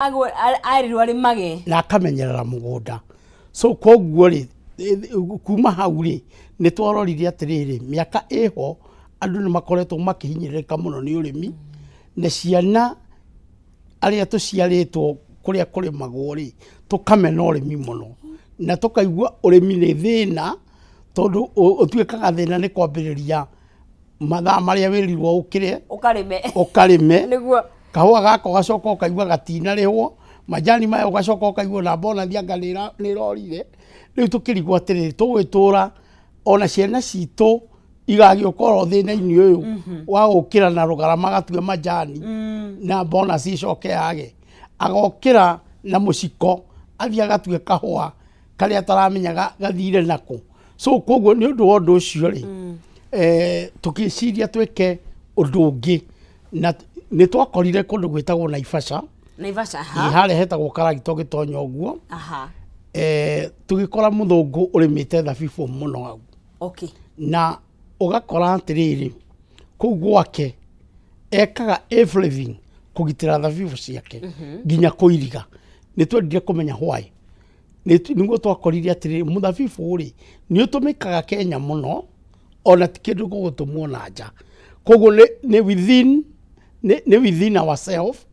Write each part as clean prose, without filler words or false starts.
Airirwo ari mage na akamenyerera mugunda. So koguo ri kuma hau ri ni twarorire atiriri miaka iho andu ni makoretwo makihinyirika muno ni urimi na ciana aria tuciaritwo kuria kuri magori tukamena urimi muno na tukaigua urimi ni thina tondu utuikaga thina ni kwambiriria mathaa maria wirirwo ukire ukarime niguo kahua gako gacoka ukaigua gatina rihwo majani mayo gacoka ukaigua na bona thianga ni rorire riu tukirigwo atiriri tugwitura ona ciana citu igagiokorwo thina-ini uyu wa gukira na rugarama gatue majani na bona cicoke yage agokira na muciko athia gatue kahua karia taramenyaga gathire nako. So koguo ni undu wa undu ucio ri tukiciria twike undu ungi na ni twakorire kundu gwitagwo Naivasha ihare hetagwo Karagita gitonya uguo tugikora muthungu urimite thabibu muno au na ugakora atiriri kuu gwake ekaga everything kugitira thabibu ciake nginya kuiriga ni twendire kumenya why niguo twakorire atiriri muthabibu ri ni utumikaga Kenya muno ona tikindu gugutumwo na nja koguo ni within ourselves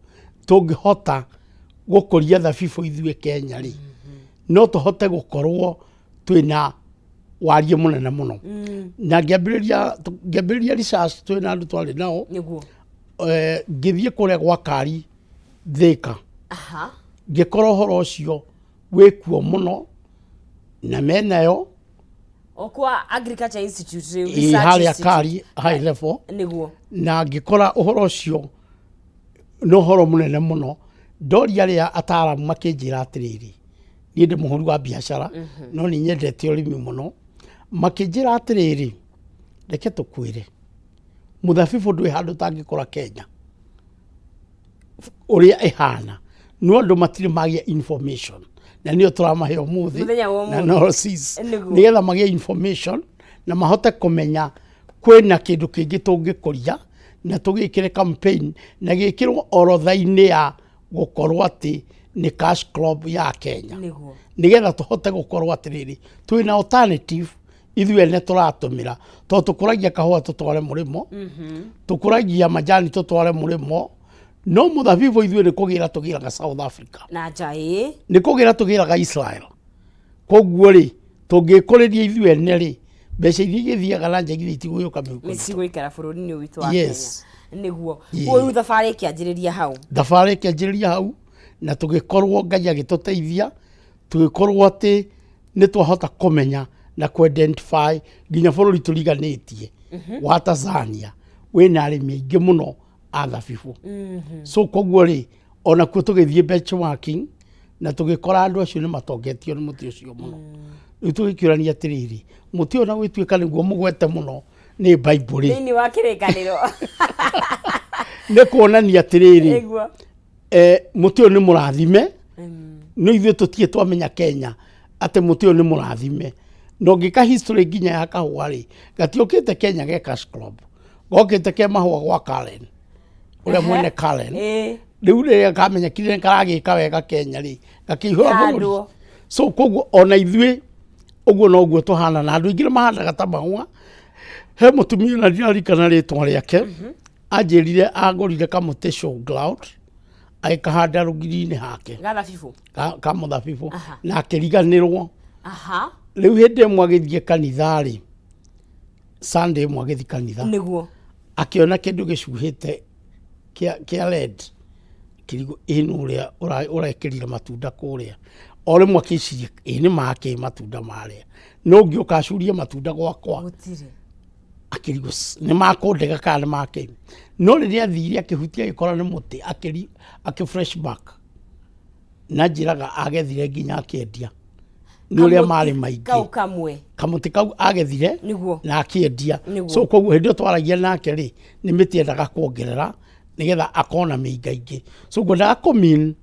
tungihota gukuria thabibu ithue Kenya ri no tuhote gukorwo twina warie munene muno na ngiambiriria research twina andu twari nao niguo ngithie kuria gwa Kari Thika ngikora horo ucio wikuo muno na menayo okwa Agriculture Institute research Kari high level niguo na ngikora uhoro ucio no horo munene muno ndoria ria ataramu makinjira atiriri ni ndi muhuri wa biashara no ni nyendete urimi muno makinjira atiriri reke tukwire muthabibu ndwi handu tangikora Kenya uria ihana no andu matire magia information na nio turamahe umuthi na no sis nigetha magia information na mahote kumenya kwina kindu kingi tungikuria na tugikire campaign na gikirwo orotha-ini ya gukorwo ati ni cash crop ya Kenya nigetha tuhote gukorwo atiriri twina alternative ithue ne turatumira to tukuragia kahua tutware murimo tukuragia majani tutware murimo no muthabibu ithue ni kugira tugiraga South Africa na jai ni kugira tugiraga Israel koguo ri tungikuriria ithue ne ri mbeca iria igithiaga na nja igithiguyoka miciguikara bururi-ini witu wa Kenya niguo uyu thabari kianjiriria hau na tugikorwo Ngai agituteithia tugikorwo ati ni twahota kumenya na ku identify nginya bururi turiganitie wa Tanzania wina arimi aingi muno a thabibu so koguo ri ona ku tugithie benchmarking na tugikora andu acio ni matongetio ni muti ucio muno itugikirania atiriri muti ona gwituika niguo mugwete muno ni Bible ni wa kirikaniro ne kuonania atiriri muti ni murathime no ithue tutie twamenya Kenya ate muti ni murathime no ngika history nginya ya kahua ri gatiokite Kenya ge cash crop gokite ke mahua gwa Karen ule mwene Karen riu ria kamenya kire karagika wega Kenya ri gakihura so koguo ona ithue uguo no guo tuhana na andu ingi mahandaga ta mahua he mutumia na ndirarikana ritwa riake anjirire agurire kamuti show ground aikahanda rugiri-ini hake ka muthabibu na akiriganirwo riu hindi imwe agithie kanitha ri Sunday imwe agithie kanitha niguo akiona kindu gicuhite kia red kirigo inu uria urekirire matunda kuria ore mwa kicirie ini make matunda maria no ngioka acurie matunda gwakwa gutire akirigo ni makundega kana make no riria athire akihutia agikora ni muti fresh back na njiraga agethire nginya akiendia ni uria mari maingi kamuti kau agethire na akiendia so koguo hindi twaragia nake ri ni miti endaga kuongerera nigetha akona mingaingi so ngwendaga kumin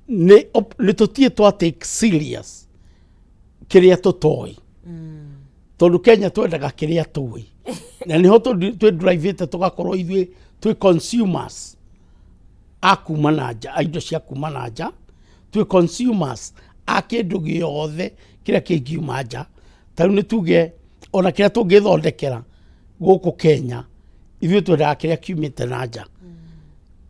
ni tutie twa take serious kiria tutoi tondu Kenya twendaga kiria tui na niho twi drive tugakorwo ithue twi consumers akuma nanja indo cia kuma nanja twi consumers a kindu giothe kira kingiuma nja ta ni tuge ona kira tungithondekera guku Kenya ithuĩ twendaga kĩrĩa kiumĩte na nja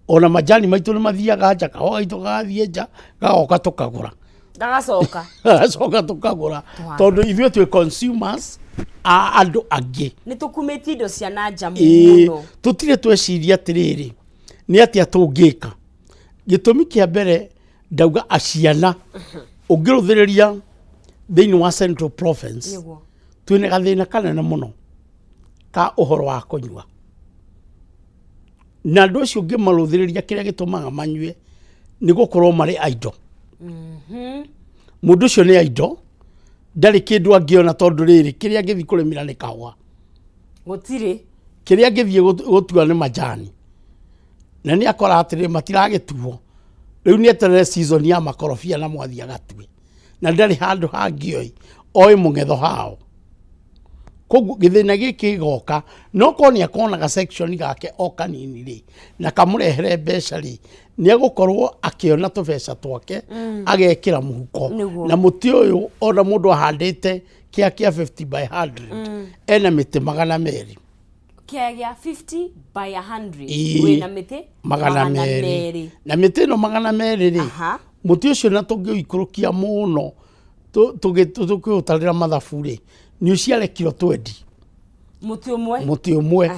ona majani maitũ nĩ mathiaga nja kahũa gaitũ gagathiĩ nja gagoka tũkagũra gagacoka tũkagũra tondũ ithuĩ twĩ consumers a andũ angĩ nĩ tũkumĩtie indo cia na nja mũno tũtirĩ tweciria atĩrĩrĩ nĩ atĩa tũngĩka gĩtũmi kĩa mbere ndauga aciana ũngĩrũthĩrĩria thĩinĩ wa Central Province twĩna gathĩna kanene mũno ka ũhoro wa kũnyua na andũ acio ũngĩmarũthĩrĩria kĩrĩa gĩtũmaga manyue nĩ gũkorwo marĩ aido mũndũ ũcio nĩ aido ndarĩ kĩndũ angĩona tondũ rĩrĩ kĩrĩa angĩthiĩ kũrĩmĩra nĩ kahũa gũtirĩ kĩrĩa angĩthiĩ gũtua nĩ majani na nĩ akora atĩrĩ matiragĩtuo rĩu nĩ eterere season ya makorobia na mwathi agatue na ndarĩ handũ hangĩoĩ oĩ mũngetho hao koguo gĩthĩna gĩkĩ gĩgoka no korwo nĩ akonaga section gake o kanini rĩ na kamũrehere mbeca rĩ nĩ egũkorwo akĩona tũbeca twake agekĩra mũhuko na mũtĩ ũyũ ona mũndũ ahandĩte kĩa 50 by 100 ena mĩtĩ 200 kĩa 50 by 100 wĩna mĩtĩ 200 na mĩtĩ ĩno 200 rĩ mũtĩ ũcio na tũngĩũikũrũkia mũno tũkĩũtarĩra mathabu rĩ nĩ ũciare kilo 20 mũtĩ ũmwe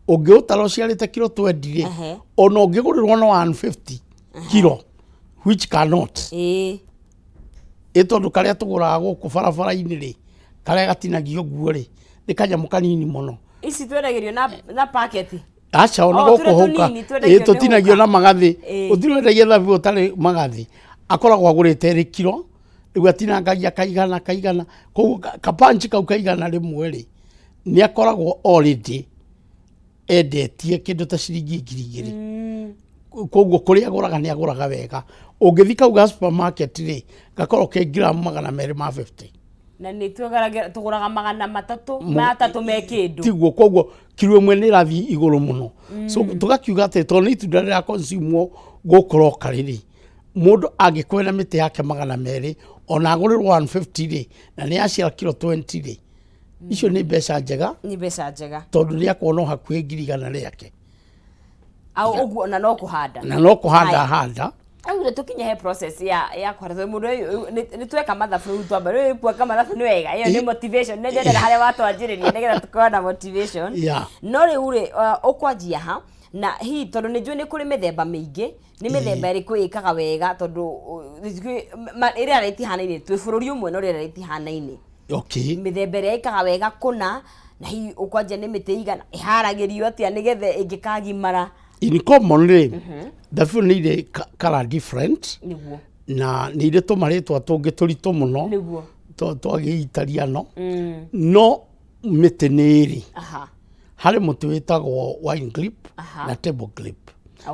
ũngĩũtara ũciarĩte kilo 20 rĩ ona ũngĩgũrĩrwo na 150 kilo which cannot tondũ karĩa tũgũraga gũkũ barabara-inĩ rĩ karĩa gatinagio guo rĩ nĩ kanyamũ kanini mũno ici twendagĩrio na packet aca ona gũkũ hũka tũtinagio na magathĩ ũtirendagia thabu ũtarĩ magathĩ akoragwo agũrĩte rĩ kilo rĩu atinangagia kaigana koguo kapanchi kau kaigana rĩmwe rĩ nĩ akoragwo already endetie kĩndũ ta ciringi 2,000 koguo kũrĩa agũraga nĩ agũraga wega ũngĩthi kau ga supermarket rĩ gakorwo ke gram 250 na nĩ tũgũraga 300 me kĩndũ tiguo koguo kilo ĩmwe nĩ ĩrathiĩ igũrũ mũno so tũgakiuga atĩ tondũ nĩ itunda rĩra consume gũkorwo karĩ rĩ mũndũ angĩkwenda mĩtĩ yake 200 ona agũrĩrwo 150 rĩ na nĩ yaciara kilo 20 rĩ icio nĩ mbeca njega tondũ nĩ akwona hakuhĩ 100 rĩake ũguo na no kũhanda handa Aure tukinye he process ya kwarĩthwo mũndũ ũyũ nĩ tweka mathabu rĩu twamba rĩu kweka mathabu nĩ wega iyo nĩ motivation nĩ ndĩrenda harĩa watwanjĩrĩria nĩgetha tũkorwo na motivation no rĩu rĩ ũkwanjia ha na hihi tondũ nĩ njũĩ nĩ kũrĩ mĩthemba mĩingĩ nĩ mĩthemba ĩrĩkũ ĩkaga wega tondũ ĩrĩa rĩtihanaine twĩ bũrũri ũmwe no rĩrĩa rĩtihanaine mĩthemba ĩrĩa ĩkaga wega kũna na hihi ũkwanjia nĩ mĩtĩ igana ĩharagĩrio atĩa nĩgetha ĩngĩkagimara in common rĩ thabu nĩ irĩ color different na nĩ irĩ tũmarĩtwa tũngĩ tũritũ mũno twagĩitariano no mĩtĩ nĩ ĩrĩ harĩ mũtĩ wĩtagwo wine grape na table grape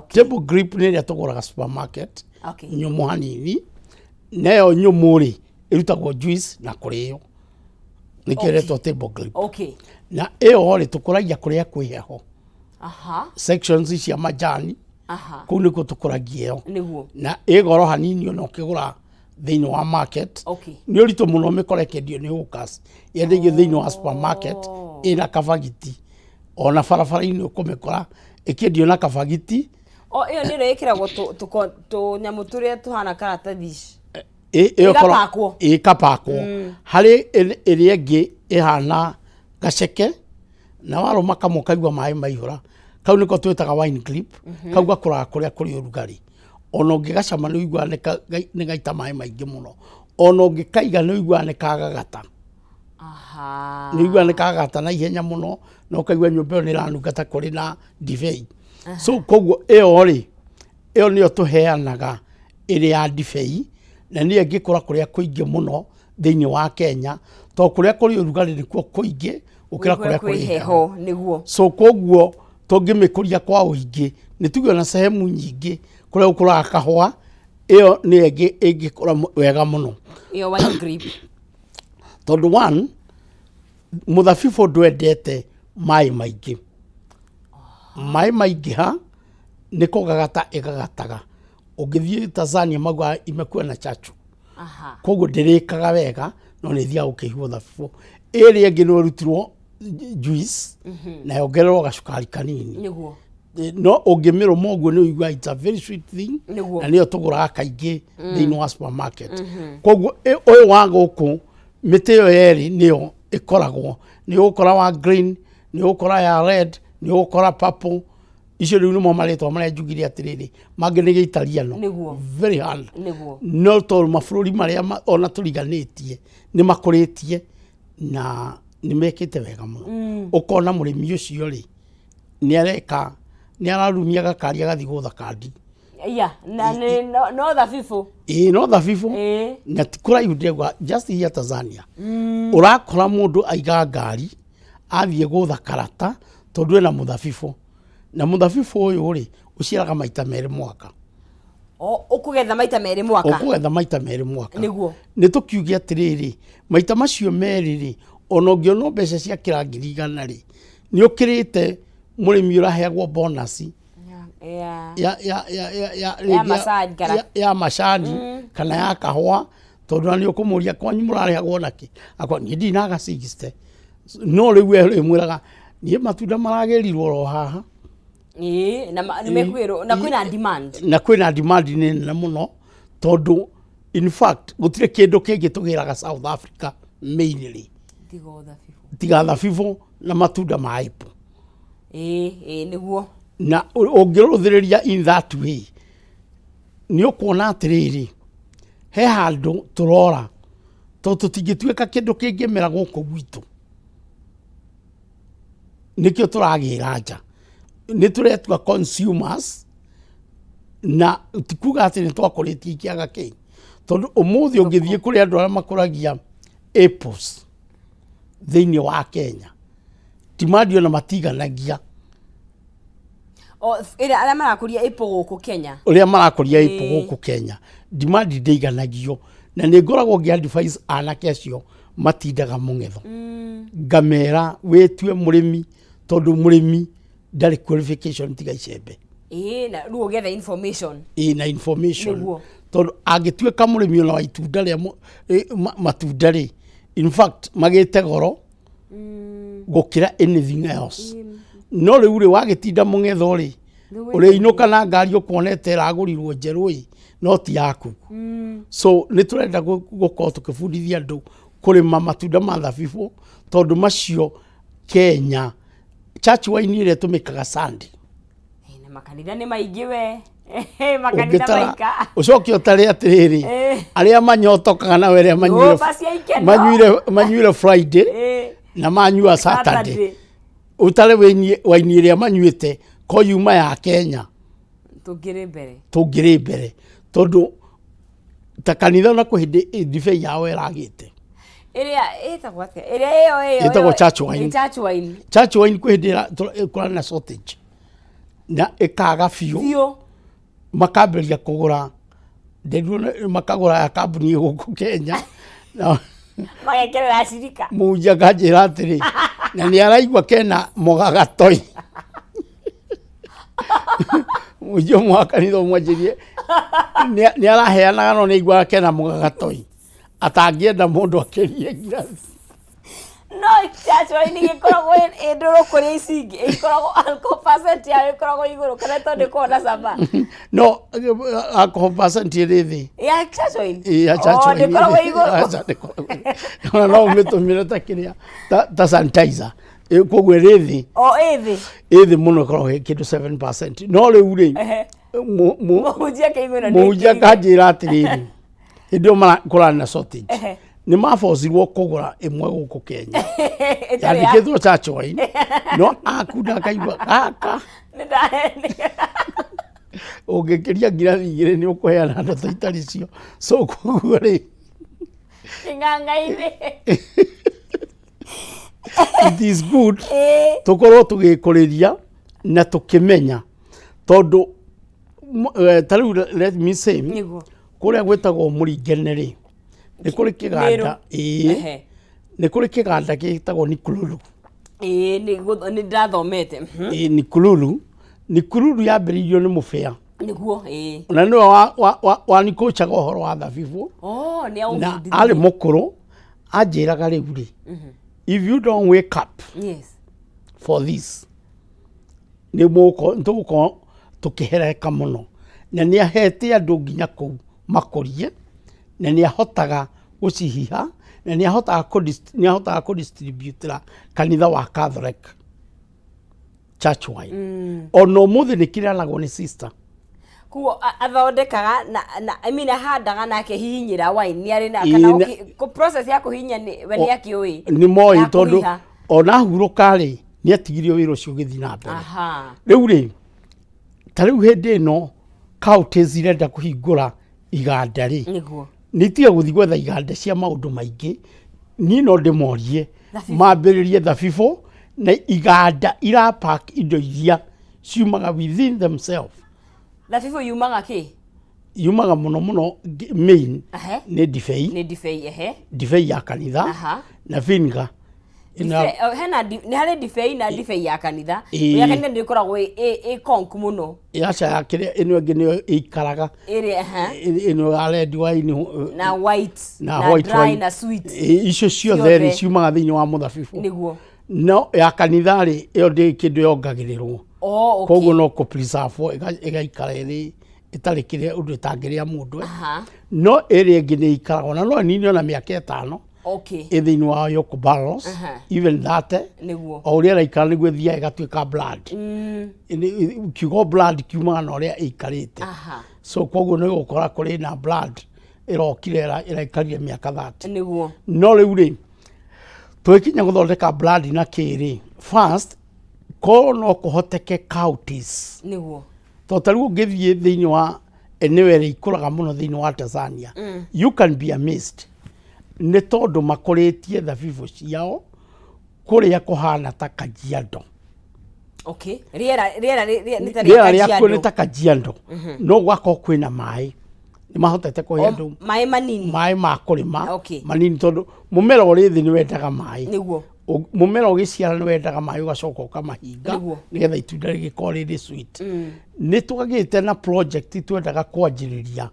table grape nĩ ĩrĩa tũgũraga supermarket nyũmũ hanini nayo nyũmũ rĩ ĩrutagwo juice na kũrĩo nĩkĩo ĩretwo table grape na ĩyo rĩ tũkũragia kũrĩa kwĩ heho sections cia majani kũu nĩkuo tũkũragia ĩyo na ĩ goro hanini ona ũkĩgũra thĩinĩ wa market nĩ ũritũ mũno mĩkora ĩkendio nĩ hawkers yendagia thĩinĩ wa supermarket ĩna kabagiti ona barabara-inĩ ũkũmĩkora ĩkĩendio na kabagiti ĩyo nĩ ĩrĩa ĩkĩragwo tũnyamũ tũrĩa tũhana karatathi ĩkapakwo harĩ ĩrĩa ĩngĩ ĩhana gaceke na warũma kamwe kaigua maĩ maihũra kau nĩko twĩtaga wine grape kau gakũraga kũrĩa kũrĩ ũrugarĩ ona ũngĩgacama nĩ ũiguaga nĩ gaita maĩ maingĩ mũno ona ũngĩkaiga nĩ ũiguaga nĩ kagagata nĩ ũiguaga nĩ kagagata na ihenya mũno na ũkaigua nyũmba ĩyo nĩ ĩranungata kũrĩ na ndibei so koguo ĩyo rĩ ĩyo nĩyo tũheanaga ĩrĩ ya ndibei na nĩyo ĩngĩkũra kũrĩa kũingĩ mũno thĩinĩ wa Kenya tondũ kũrĩa kũrĩ ũrugarĩ nĩkuo kũingĩ gũkĩra kũrĩa kũrĩ heho nĩguo so koguo tũngĩmĩkũria kwa ũingĩ nĩ tuge na sehemu nyingĩ kũrĩa gũkũraga kahũa ĩyo nĩ ĩngĩkũra wega mũno ĩyo wine grape tondũ one mũthabibũ ndwendete maĩ maingĩ maĩ maingĩ ha niko gagata igagataga ungithie Tanzania magwa imekuwa na chachu koguo ndirikaga wega no ni thia ukihwo thabibu iri ngi no rutirwo juice na yongererwo gacukari kanini niguo no ungimiro moguo ni uigua it's a very sweet thing na niyo tuguraga kaingi thiini wa supermarket koguo uyu wa guku miti yo yeri niyo ikoragwo ni ukora wa green ni ukora ya red ni ukora purple icio riu nimo maritwa maria njugire atiriri mangi ni Italiano very hard no to mafururi maria ona turiganitie ni makuritie na ni mekite wega muno ukona murimi ucio ri ni areka ni ararumia gakari agathi gutha kandi no thabibu no thabibu na tikura yudegwa just here Tanzania urakora mundu aiga ngari athie gutha karata tondu ena muthabibu na muthabibu uyu ri uciaraga maita meri mwaka ukugetha maita meri mwaka niguo ni tukiugia atiriri maita macio meri ri ona ungiono mbeca cia kirangiri igana ri ni ukirite murimi uraheagwo bonus ya macani kana ya kahua tondu ni ukumuria kwanyu murarehagwo naki akwa ni ndinaga 60 no riu mwiraga ni matunda maragerirwo ro haha na kwina demand nene muno tondu in fact gutire kindu kingi tugiraga South Africa mainly tiga thabibu na matunda ma apple niguo na ungiruthiriria in that way ni ukuona atiriri he handu turora to tutingituika kindu kingimera guku gwitu nikio turagira nja ni turetwa consumers na tikuga ati ni twakuritie kiaga ki tondu umuthi ungithie kuri andu aria makuragia apples thiini wa Kenya timadio na matiganagia aria marakuria apple guku Kenya uria marakuria apple guku Kenya demand ndeiganagio na ni ngoragwo ngi advice anake acio matindaga mungetho ngamera wetue murimi tondu murimi ndari qualification tiga icembe na ruo getha information na information tondu angituika murimi ona wa itunda ria matunda ri in fact magite goro gukira anything else no riu ri wagitinda mungetho ri uri inuka na ngari ukonete ragurirwo njeru no ti yaku so ni turenda gukorwo tukibundithia andu kurima matunda ma thabibu tondu macio Kenya church wine ile tumikaga Sunday na makanitha ni maingi we makanitha maika ucoke utari atiriri aria manyotokaga na were manyuire Friday na manyua Saturday utare wine ile manyuite ko yuma ya Kenya tugire mbere tondu ta kanitha na kuhindi dive yawe ragite ĩtagwo church wine kwĩhĩndĩra kũrĩ na shortage na ĩkaga biũ makambĩrĩria kũgũra makagũra ya kambuni gũkũ Kenya magekĩrĩra cirika mũnja kanjĩra atĩrĩ na nĩ araigua kena mũgagatoi mũnja mwakanitha mwanjĩrie nĩ araheanaga no nĩ aiguaga kena mũgagatoi atangienda mundu akirie ngirathi no chacho ini gikoragwo induru kuri icingi ikoragwo alcohol percent ya ikoragwo iguru kana tondu kona saba no alcohol percent iri thi ya chacho ini ikoragwo iguru no umetumira ta kiria ta sanitizer koguo iri thi ithi muno ikoragwo kindu 7% no riu ri mujia kanjira atiriri ndio kula na shortage ni mafozirwo kugura imwe guku Kenya yandikithwo church wine no akunda kaigwa gaka ungikiria ngirathi igire ni ukuheana ndoto itari cio so koguo ri nganga-ini it is good tukorwo tugikuriria na tukimenya tondu tariu let me say kuria gwetagwo Muringene ri ni kuri kiganda ni kuri kiganda gitagwo Nikululu ni ndathomete Nikululu Nikururu yambĩrĩirio nĩ mũbĩa. Nĩguo na nĩwe wanikochaga ũhoro wa thabibũ. Na arĩ mũkũrũ anjĩraga rĩu rĩ, if you don't wake up for this, nĩtũgũkorwo tũkĩhereka mũno. Na nĩahete andũ nginya kũu makũrie, na nĩahotaga gũcihiha, na nĩahotaga kũdistributera kanitha wa Catholic church wide. Ona ũmũthĩ nĩkĩrĩanagwo nĩ sister. Kuo athondekaga na I mean ahandaga nake hihinyĩra wine nĩ arĩ na kana process ya kũhihinya we nĩ akĩũĩ. Nĩ moĩ tondũ ona hurũka rĩ nĩatigirio wĩra ũcio ũgĩthiĩ na mbere. Rĩu rĩ ta rĩu hĩndĩ ĩno counties irenda kũhingũra iganda rĩ, nĩtiga gũthiĩ gwetha iganda cia maũndũ maingĩ, niĩ no ndĩmorie mambĩrĩrie thabibũ na iganda irapack indo iria ciumaga within themselves. Thabibũ yumaga kĩ? Yumaga mũno mũno main nĩ ndibei. Nĩ ndibei ndibei ya kanitha na vinegar. Hena nĩ harĩ ndibei na ndibei ya kanitha. Ya kanitha nĩ ĩkoragwo ĩ konku mũno. Yaca ya kĩrĩa ĩno ĩngĩ nĩyo ĩikaraga. Ĩno ya red wine na white na dry na sweet. Icio ciothe rĩ ciumaga thĩinĩ wa mũthabibũ. Nĩguo. No ya kanitha rĩ ĩyo ndĩ kĩndũ yongagĩrĩrwo. Koguo no kũ-preserve ĩgaikara ĩtarĩ kĩrĩa ũndũ ĩtangĩrĩa mũndũ. No ĩrĩa ĩngĩ nĩ ĩikaraga ona no nini ona mĩaka 5. Thĩinĩ wa yoke barrels, even that. O ũrĩa ĩraikara nĩguo ĩthiaga ĩgatuĩka blood. Kiugo blood kiumaga na ũrĩa ĩikarĩte. So koguo nĩ gũkora kũrĩ na blood ĩrokire ĩraikarire mĩaka 30. No rĩu rĩ twĩkinya gũthondeka blood na kĩrĩ first ko no kũhoteke counties. To tarĩu ũngĩthiĩ thĩinĩ wa eneo ĩrĩa ikũraga mũno thĩinĩ wa Tanzania, you can be amazed nĩ tondũ makũrĩtie thabibũ ciao kũrĩa kũhana ta Kajiado. Rĩera rĩakuo nĩ ta Kajiado, no gwakorwo kwĩna maĩ nĩ mahotete kũhe andũ maĩ manini, maĩ ma kũrĩma manini tondũ mũmera ũrĩ thĩ nĩ wendaga maĩ. Mũmera ũgĩciara nĩ wendaga maĩ ũgacoka ũkamahinga nĩgetha itunda rĩgĩkorwo rĩrĩ sweet. Nĩ twagĩte na project twendaga kwanjĩrĩria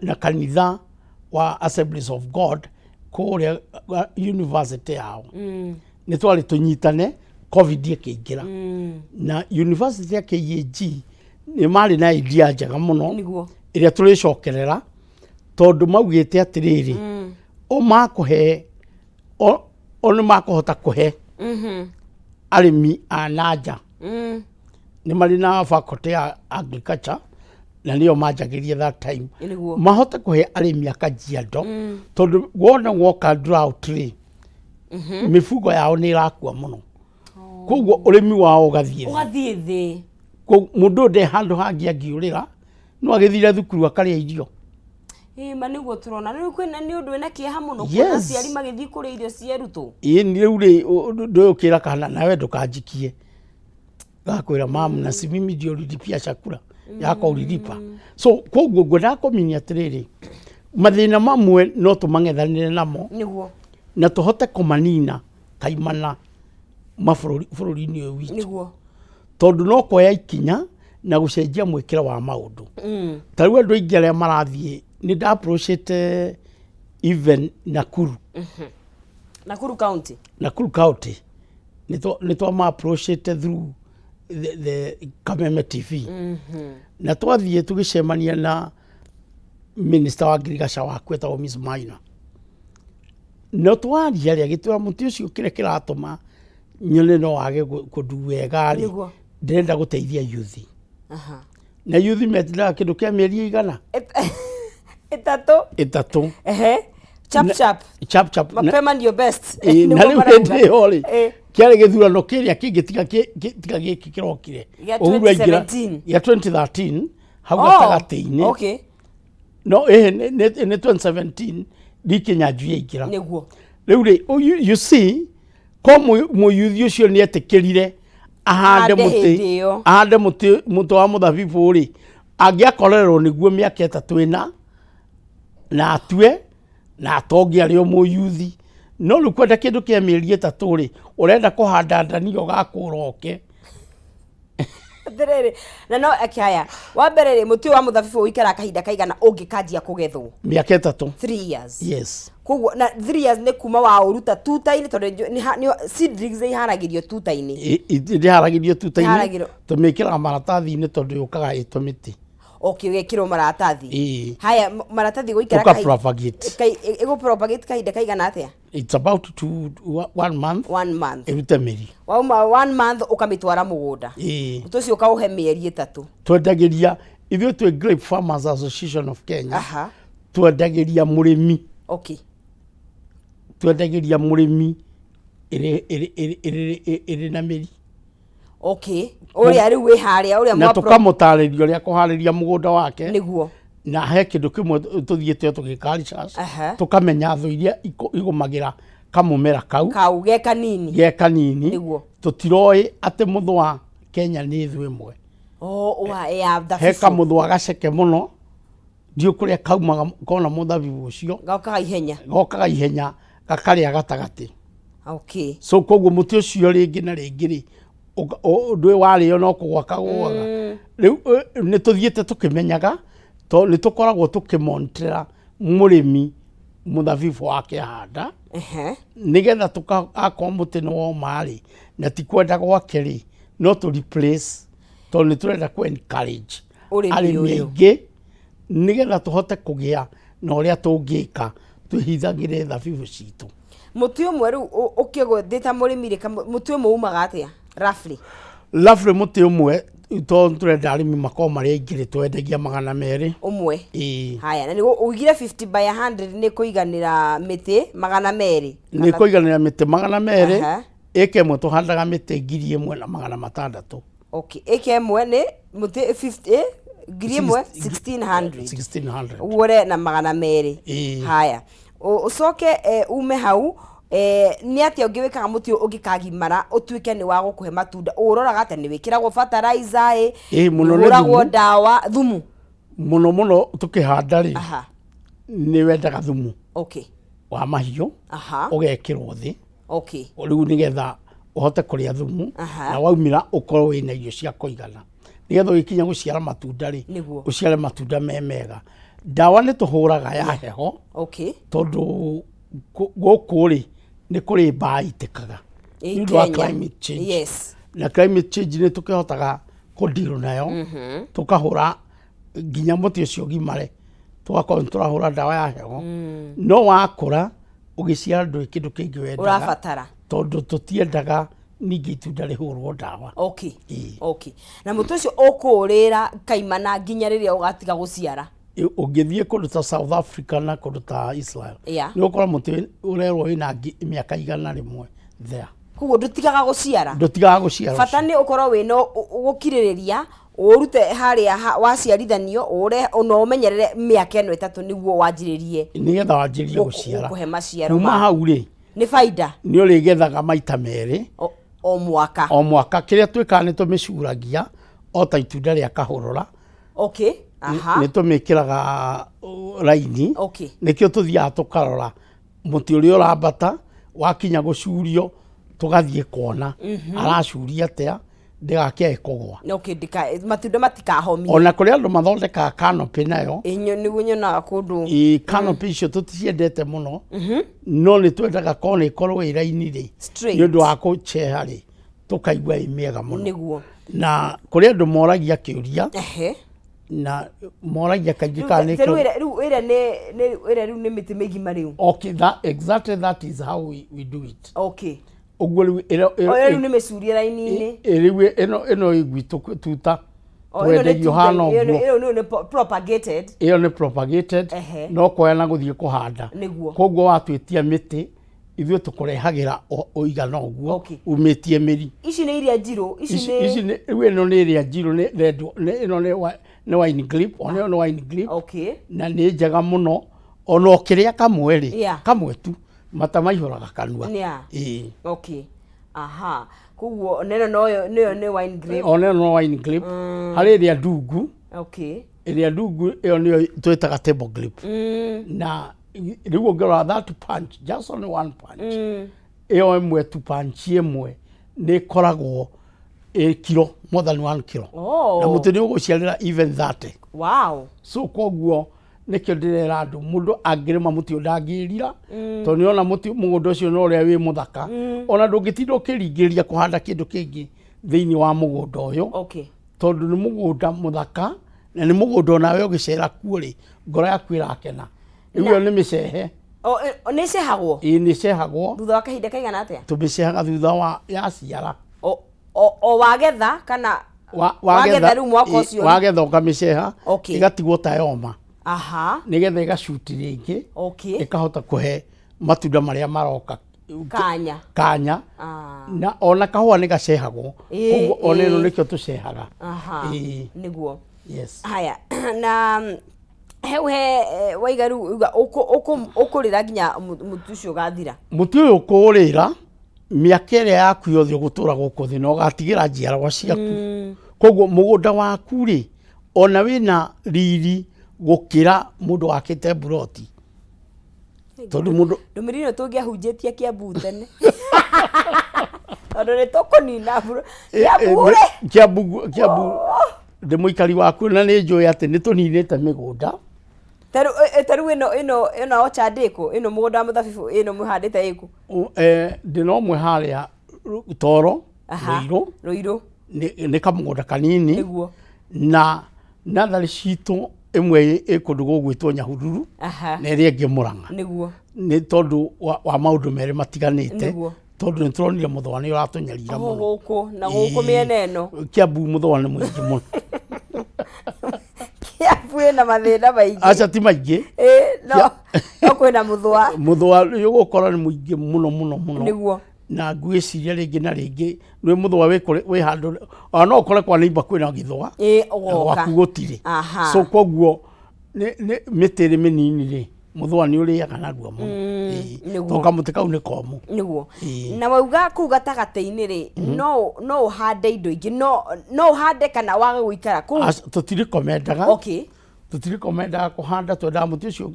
na kanitha wa Assemblies of God kũrĩa university yao. Nĩ twarĩ tũnyitane COVID ĩkĩingĩra. Na university ya KAG nĩ marĩ na idea njega mũno ĩrĩa tũrĩcokerera tondũ maugĩte atĩrĩrĩ o makũhe o nĩ makũhota kũhe arĩmi a nanja. Nĩ marĩ na faculty ya agriculture na nĩyo manjagĩria that time. Mahote kũhe arĩmi a Kajiado tondũ wona woka drought rĩ mifugo yao nĩ irakua mũno. Koguo ũrĩmi wao ũgathiĩ thĩ. Mũndũ ndĩ handũ hangĩ angĩũrĩra no agĩthire thukuru akarĩa irio. Nĩguo tũrona rĩu kwĩna nĩ ũndũ wĩna kĩeha mũno kuona aciari magĩthiĩ kũrĩa irio cierutwo. Rĩu rĩ ndũyũkĩra kana nawe ndũkanjikie gakwĩra mamu na si mimi ndio ulilipia chakula yako ulilipa. So koguo ngwenda kũmenya atĩrĩrĩ mathĩna mamwe no tũmang'ethanĩre namo na tũhote kũmanina kaimana bũrũri-inĩ ũyũ witũ. Tondũ no kuoya ikinya na gũcenjia mwĩkĩre wa maũndũ. Ta rĩu andũ aingĩ arĩa marathiĩ nĩ ndaapproachĩte even Nakuru. Nakuru County. Nakuru County. Nĩ twama-approachĩte through the Kameme TV. Na twathiĩ tũgĩcemania na minister wa ngirigaca wa kwetagwo Miss Maina. No twaria rĩ agĩtwĩra mũtĩ ũcio kĩrĩa kĩratũma nyone no wage kũndu wega rĩ ndĩrenda gũteithia youth. Na youth metiraga kĩndũ kĩa mĩeri 100. 3. Chap. Mapema ndio best. Na rĩu hĩndĩ ĩyo rĩ kĩarĩ gĩthurano kĩrĩa kĩngĩ tiga gĩkĩ kĩrokire. Ũhuru aingĩra ya 2013 hau gatagatĩ-inĩ. No nĩ 2017 Kenya aingĩra. Rĩu rĩ you see ko mũyuthi ũcio nĩ etĩkĩrire ahande mũtĩ wa mũthabibũ rĩ angĩakorerwo nĩguo mĩaka 3 ĩna na atue na atongia arĩ o mũyuthi. No rĩu kwenda kĩndũ kĩa mĩeri 3 rĩ ũrenda kũhanda ndania ũgakũroke. Ndirere na no akaya wa mbere muti wa muthabibu uikara kahinda kaigana ungikanjia kugethwo miaka 3 3 years yes koguo na 3 years ni kuma wa uruta tuta-ini tondu ni seedlings iharagirio tuta-ini iharagirio tuta-ini tumikira maratathi-ini tondu yukaga itumiti okay wekiro maratathi haya maratathi guikara kahinda kaigana atia it's about 1 month irute miri wauma 1 month ukamitwara mugunda utucio ukauhe mieri 3 twendagiria ithuĩ twĩ Grape Farmers Association of Kenya twendagiria murimi okay twendagiria murimi ĩrĩ na mĩri okay uria riu wi haria uria na tukamũtarĩria ũrĩa kũharĩria mũgũnda wake niguo na he kĩndũ kĩmwe tũthiĩte tũgĩka research tũkamenya thũ iria igũmagĩra kamũmera kau ge kanini niguo tũtiroĩ atĩ mũthũa Kenya nĩ thũ ĩmwe he kamũthũa gaceke mũno ndiũ kũrĩa kaumaga kona mũthabibu ũcio gokaga ihenya gakarĩa gatagatĩ okay so koguo mũtĩ ũcio rĩngĩ na rĩngĩ ndwĩ warĩo no kũgwaka gũaga rĩu nĩ tũthiĩte tũkĩmenyaga nĩ tũkoragwo tũkĩmonitĩra mũrĩmi mũthabibu wake ahanda nĩgetha akorwo mũtĩ nĩ woma-rĩ na ti kwenda gwake-rĩ no tũ replace tondũ nĩ tũrenda ku encourage arĩmi aingĩ nĩgetha tũhote kũgĩa na ũrĩa tũngĩka twĩhithagĩre thabibu citũ mũtĩ ũmwe rĩu ũkĩgũthĩta mũrĩmi mũtĩ ũmwe umaga atĩa roughly mũtĩ ũmwe tondũ tũrenda arĩmi makorwo marĩ aingĩ twendagia 200 ũmwe haya na nĩguo ũigire 50 by 100 nĩ kũiganĩra mĩtĩ 200 nĩ kũiganĩra mĩtĩ 200 ĩka ĩmwe tũhandaga mĩtĩ 1,600 okay ĩka ĩmwe nĩ mũtĩ 50 ngiri ĩmwe 1600 uore na 200 haya ucoke ume hau ni atia ungiwikaga muti ungikagimara utuike ni wa gukuhe matunda uroraga ati ni wikiragwo fertilizer uragwo dawa thumu muno tukihanda ri ni wendaga thumu okay wa mahiũ ugekirwo thi okay riu nigetha uhote kuria thumu na waumira ukorwo wina irio cia kuigana nigetha ugikinya guciara matunda ri uciare matunda mega dawa ni tuhuraga ya heho okay tondu gũkũ ri nĩ kũrĩ mbaa itĩkaga nĩ ũndũ wa climate change na climate change nĩ tũkĩhotaga kũdeal nayo tũkahũra nginya mũtĩ ũcio ũgimare tũgakorwo nĩ tũrahũra ndawa ya heho no wakũra ũgĩciara ndũrĩ kĩndũ kĩngĩ wendaga ũrabatara tondũ tũtiendaga ningĩ itunda rĩhũrwo ndawa okay na mũtĩ ũcio ũkũrĩra kaimana nginya rĩrĩa ũgatiga gũciara ũngĩthiĩ kũndũ ta South Africa na kũndũ ta Israel nĩ ũkora mũtĩ ũrerwo wĩna mĩaka 100 there koguo ndũtigaga gũciara bata nĩ ũkorwo wĩna gũkirĩrĩria ũrute harĩa waciarithanio na ũmenyerere mĩaka ĩno 3 nĩguo wanjĩrĩrie nĩgetha wanjĩrĩrie gũciara kũhe maciaro kuma hau rĩ nĩ baida nĩ ũrĩgethaga maita merĩ o mwaka kĩrĩa twĩkaga nĩ tũmĩcuragia o ta itunda rĩa kahũrũra okay nĩ tũmĩkĩraga raini nĩkĩo tũthiaga tũkarora mũtĩ ũrĩa ũrambata wakinya gũcurio tũgathiĩ kuona aracuria atĩa ndĩgakĩae kũgwa matunda matikahomie ona kũrĩ andũ mathondekaga canopy nayo nĩguo nyonaga kũndũ canopy icio tũticiendete mũno no nĩ twendaga korwo nĩ ikorwo wĩ raini rĩ nĩ ũndũ wa gũceha rĩ tũkaigua ĩ mĩega mũno na kũrĩ andũ moragia kĩũria na moragia kaingĩ kana rĩu ĩrĩa nĩ mĩtĩ mĩgima rĩu okay that is how we do it okay ũguo rĩu nĩ mĩcurie raini-inĩ rĩu ĩno ĩgwitũ tuta twendagio hana ũguo ĩyo nĩ propagated no kuoya na gũthiĩ kũhanda koguo watwĩtia mĩtĩ ithuĩ tũkũrehagĩra ũigana ũguo umĩtie mĩri ici nĩ iria njirũ rĩu ĩno nĩ ĩrĩa njirũ ĩno nĩ wine grape ona ĩyo nĩ wine grape na nĩ njega mũno ona ũkĩrĩa kamwe rĩ kamwe tu mata maihũraga kanua okay koguo nĩyo nĩ wine grape ona ĩyo no wine grape harĩ ĩrĩa ndungu ĩrĩa ndungu ĩyo nĩyo twĩtaga table grape na rĩu ũngĩrora that punch just only one punch ĩyo ĩmwe tu punch ĩmwe nĩ ĩkoragwo kilo, more than 1 kilo. Oh. Na muti ni uguciarira even 30. Wow. So koguo nikio ndirera andu mundu angirima muti ndangirira to ni ona muti mugunda ucio no uria wi muthaka ona ndungitinda ukiringiriria kuhanda kindu kingi thiini wa mugunda uyu. Okay. Tondu ni mugunda muthaka na ni mugunda onawe ugicera kuo ri ngoro yaku irakena. Iyo ni micehe. Ni cehagwo? Ni cehagwo. Thutha wa kahinda kaigana atia? Tumicehaga thutha wa yaciara. Wagetha kana wagetha riu mwaka ucio? Wagetha ukamiceha igatigwo ta yoma. Aha. Nigetha igacuti ringi. Okay. Ikahota kuhe matunda maria maroka kanya. Na ona kahua ni gacehagwo. Koguo ona ino nikio tucehaga. Aha. Niguo. Yes. Haya. Na he waigaru ukurira nginya mutu ucio gathira. Mutu uyu ukurira miaka iria yaku yothe gutura guku thi no gatigira njiarwa ciaku. Koguo mugunda waku ri ona wina riri gukira mundu wakite buroti. Tondu mundu ndumirino tungiahunjitie Kiambu tene. Tondu ni tukunina Kiambu ndi muikari waku na ni njui ati ni tuninite migunda. Taru ino ochadiko ino mugunda muthabibu ino muhandite iku. Ndino mwe haria toro Ruiru ni kamugunda kanini. Niguo. Na nathari citu imwe ikundu gugwitwo Nyahururu na iria ingi Murang'a. Niguo. Ni tondu wa maundu meri matiganite. Tondu ni turonire muthwa ni uratunyarira muno. Guku na guku miena ino. Kiambu muthwa ni mwingi muno. Kiambu ina mathina maingi. Aca ti maingi. No kwina muthwa. Muthwa yugukora ni mwingi muno. Niguo. Na ngwiciria ringi na ringi ni muthwa wi handu no ukore kwa neighbor kwina githwa waku gutire. So koguo ni mitiri minini ri muthwa ni uriaga naruo muno. Toka muti kau ni komu. Niguo. Na wauga ku gatagati-ini ri no uhande indo ingi no uhande kana wage guikara ku. Tutiri komendaga. Okay. Tutiri komendaga kuhanda tondu muti ucio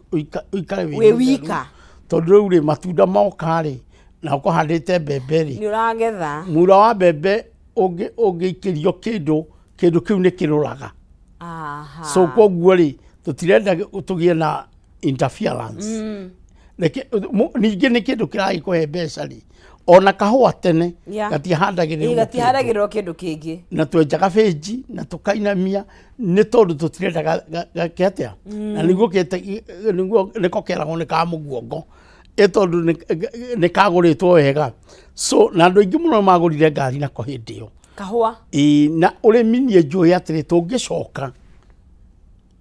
uikare wi wika. Tondu riu ri matunda moka ri na ukuhandite mbembe ri ni uragetha mura wa mbembe ungiikirio kindu kiu ni kiruraga. Aha. So koguo ri tutirenda tugie na interference. Ningi ni kindu kiragikuhe mbeca ri ona kahua tene gatihandagirwo kindu kingi na twenjaga benji na tukainamia ni tondu tutirenda gaketia na niguo niko keragwo ni ka muguongo tondu ni kaguritwo wega. So na andu aingi muno magurire ngari na ko hindi yo kahua na urimi nie njui atiri tungicoka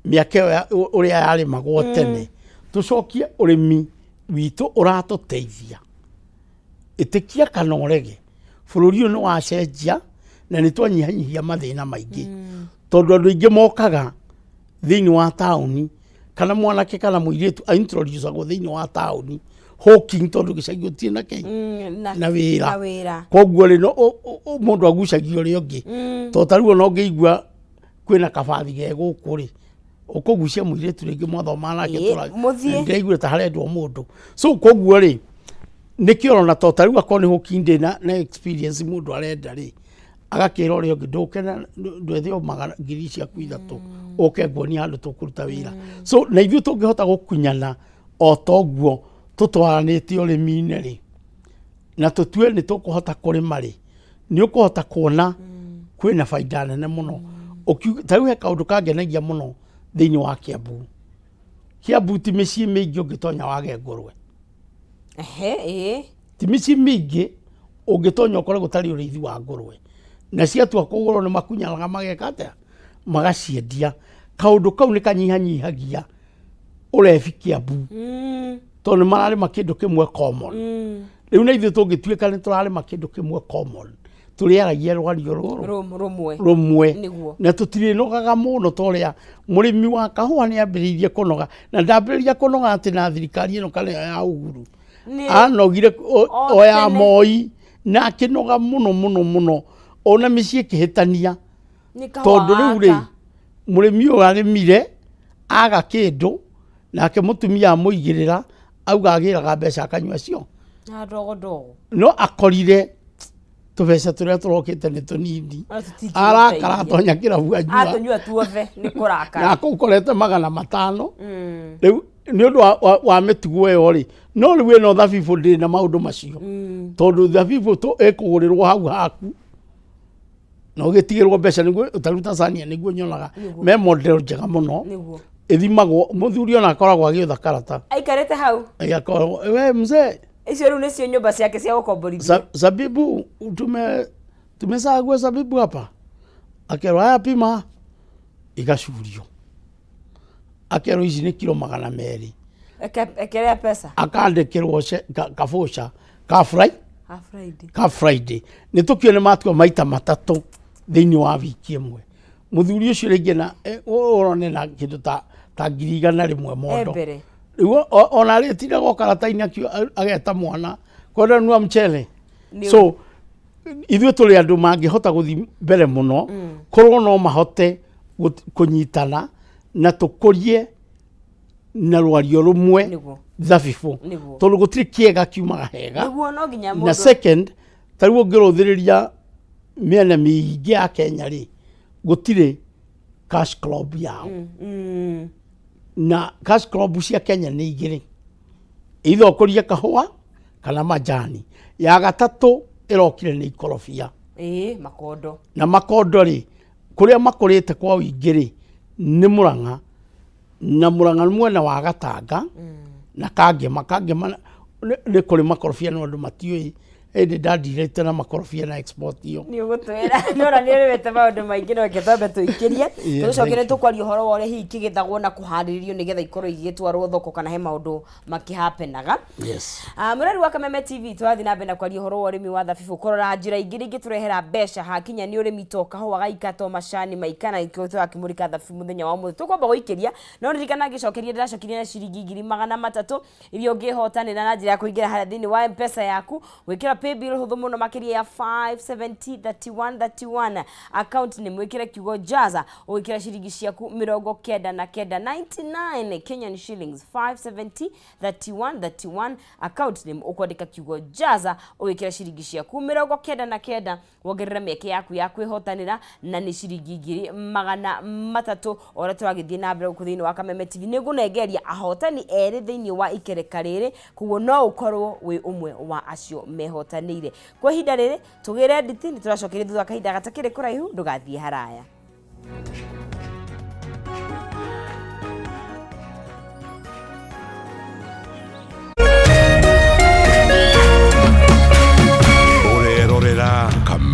miaka uria yarimagwo tene tucokie urimi witu uratuteithia itikia kana urege bururi uyu ni wacenjia na ni twanyihanyihia mathina maingi tondu andu aingi mokaga thiini wa tauni kana mwanake kana muiritu introduceagwo thiini wa tauni hawking tondu gicagi utie na kei na wira koguo ri no mundu agucagio ri ungi to taruo no ngeigua kwina kabathi ge guku ri ukugucia muiritu ringi mwathoma nake ndiraigua ta harendwo mundu. So koguo ri nikio ona to taruo akoni hawking na experience mundu arenda ri agakira uri ungi ndukena ndwethio magana ngiri ciaku ithatu ukengwonia handu tukuruta wira. So na ithuĩ tungihota gukunyana o toguo tutwaranĩtie ũrĩmi-inĩ ri na tutue ni tukuhota kurima ri ni ukuhota kuona kwina faida nene muno. Tariu he kaundu kangenagia muno thiini wa Kiambu. Kiambu ti micii mingi ungitonya wage ngurwe. Ti micii mingi ungitonya ukore gutari uriithi wa ngurwe na ciatua kugurwo ni makunyanaga mageka atia magaciendia. Kaundu kau ni kanyihanyihagia urebi Kiambu tondu mararima kindu kimwe common. Riu na ithuĩ tungituika ni turarima kindu kimwe common turiaragia rwario rumwe na tutirinogaga muno toria murimi wa kahua ni ambiriirie kunoga na ndambiriria kunoga ati na thirikari ino kana ya Uhuru anogire oya Moi na kinoga muno ona micii kihitania tondu riu ri murimi uyu arimire aga kindu nake mutumia amuigirira auga agiraga mbeca akanyua cio na dogo no akorire tubeca turia turokite ni tunini arakara tonya kirabu anyua tuothe ni kurakara na kukorete 500 riu ni undu wa mitugo yo ri no riu no thabibu ndi na maundu macio tondu thabibu tu ikugurirwo hau haku no gitigirwo mbeca niguo utaruta Sania niguo nyonaga me model njega muno ithimagwo muthuri ona akoragwo agiutha karata aikarete hau ayakorwo we mzee icio riu nicio nyumba ciake cia gukomborithia Zabibu tumesagwe zabibu hapa akerwa haya pima igacurio akerwa ici ni kilo 200 ekerea pesa akandikirwo kaboca ka Friday ni tukione matua maita matatu thiini wa wiki imwe muthuri ucio ringi na urone na kindu ta 100,000 mondo riu ona ritire go karataini akio ageta mwana konda nua mchele so ithuĩ tũrĩ andũ mangĩhota gũthiĩ mbere mũno korwo no mahote kũnyitana na tũkũrie na rwario rũmwe thabibu tondũ gũtirĩ kĩega kiumaga hega na second tarĩu ũngĩrũthĩrĩria mĩena mĩingĩ ya Kenya rĩ gũtirĩ cash club yao na cash club cia Kenya nĩ igĩrĩ either ũkũrie kahũa kana majani ya gatatũ irokire ni ikorofia makondo na makondo ri kuria makurite kwa wingiri ni Murang'a na Murang'a mwena wa Gatanga na Kangema ni kuri makorofia no andu matiui ende ndadirete na makorofia na export iyo ni ugutwira nora ni rwete maundu maingi no ngethambe tuikirie tucokere tukwaria horo wa uria hihi kigethagwo na kuhariririo nigetha ikorwo igitwarwo thoko kana he maundu makihapenaga murari wa Kameme TV twathi na mbere kwaria horo wa urimi wa thabibu korora njira ingĩ ingĩturehera mbeca hakinya ni urimi to kahũa gaikato macani maikana ikotwo akimurika thabibu muthenya wa muthi tukwamba guikiria no ririkana gicokerie ndiracokirie na ciringi 300 iria ungihotanira na njira ya kuingira harĩa thĩinĩ wa M-Pesa yaku wikira paybill huthu muno makiria ya 5703131 account ni mwikire kiugo jaza wikira shiringi ciaku 99 Kenyan shillings 5703131 account ni ukwandika kiugo jaza wikira shiringi ciaku 99 wongerera mĩeke yaku ya kwihotanira na ni shiringi 300 ora turagithie na mbere ku thiini wa Kameme TV nigunegeria ahotani eri thiini wa ikereka riri kuguo no ukorwo wi umwe wa acio mehotanire kwa ihinda riri tugire nditi ni turacokeria thutha kahinda gatakire kuraihu ndugathie haraya.